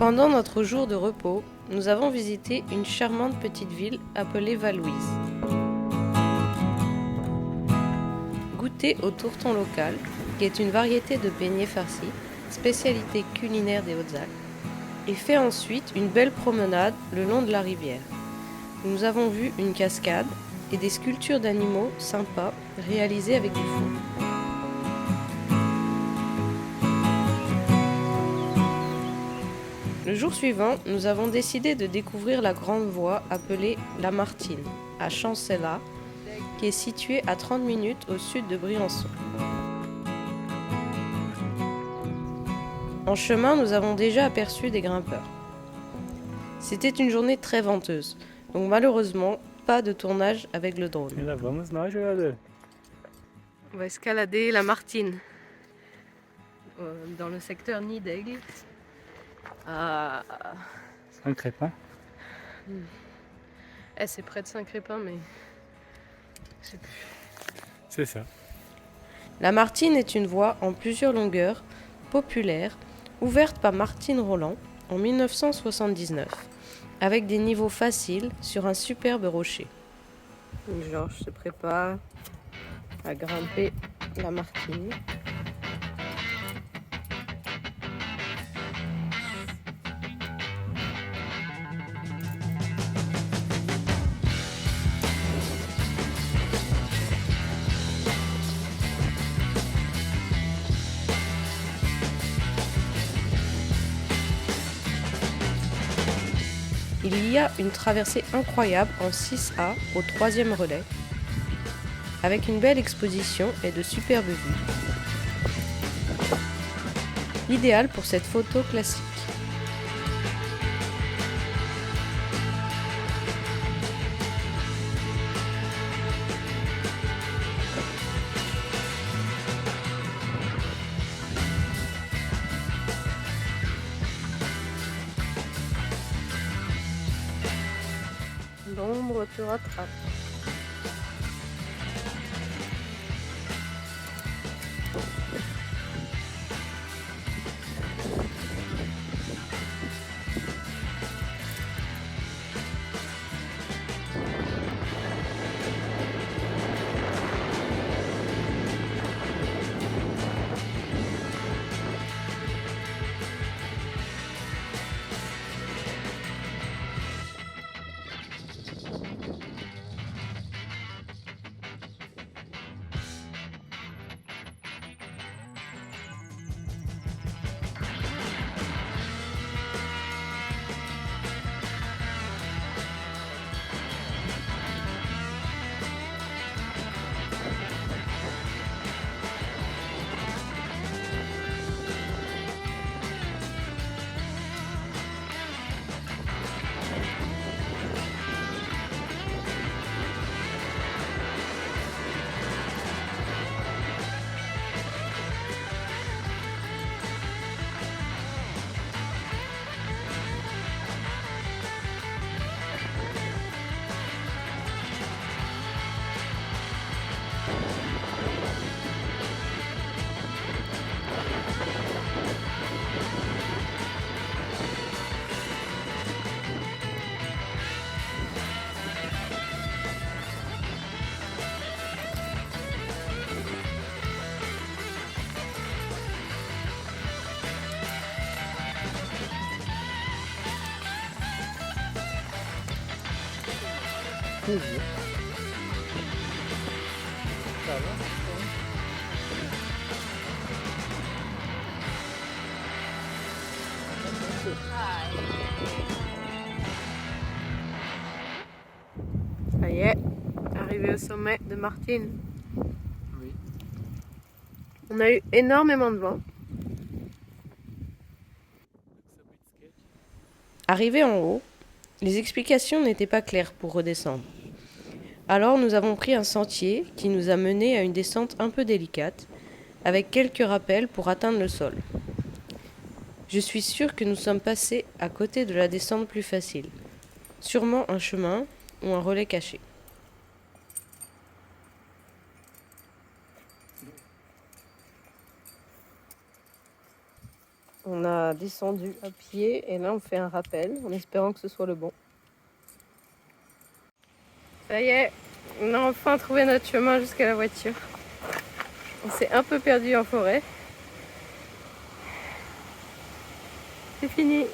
Pendant notre jour de repos, nous avons visité une charmante petite ville appelée Val-Louise. Goûter au tourton local, qui est une variété de beignets farcis, spécialité culinaire des Hautes-Alpes, et fait ensuite une belle promenade le long de la rivière. Nous avons vu une cascade et des sculptures d'animaux sympas réalisées avec du fond. Le jour suivant, nous avons décidé de découvrir la grande voie appelée La Martine, à Chancella, qui est située à 30 minutes au sud de Briançon. En chemin, nous avons déjà aperçu des grimpeurs. C'était une journée très venteuse, donc malheureusement, pas de tournage avec le drone. Et là, vamos nós, jogador. On va escalader La Martine, dans le secteur Nid d'Aigle. Saint-Crépin. C'est près de Saint-Crépin, mais je sais plus. C'est ça. La Martine est une voie en plusieurs longueurs, populaire, ouverte par Martine Roland en 1979, avec des niveaux faciles sur un superbe rocher. Georges se prépare à grimper la Martine. Il y a une traversée incroyable en 6A au 3e relais, avec une belle exposition et de superbes vues. Idéal pour cette photo classique. L'ombre te rattrape. Ça y est, arrivé au sommet de Martine. Oui. On a eu énormément de vent. Arrivé en haut, les explications n'étaient pas claires pour redescendre. Alors nous avons pris un sentier qui nous a menés à une descente un peu délicate, avec quelques rappels pour atteindre le sol. Je suis sûre que nous sommes passés à côté de la descente plus facile. Sûrement un chemin ou un relais caché. On a descendu à pied et là on fait un rappel en espérant que ce soit le bon. Ça y est, on a enfin trouvé notre chemin jusqu'à la voiture. On s'est un peu perdu en forêt. C'est fini.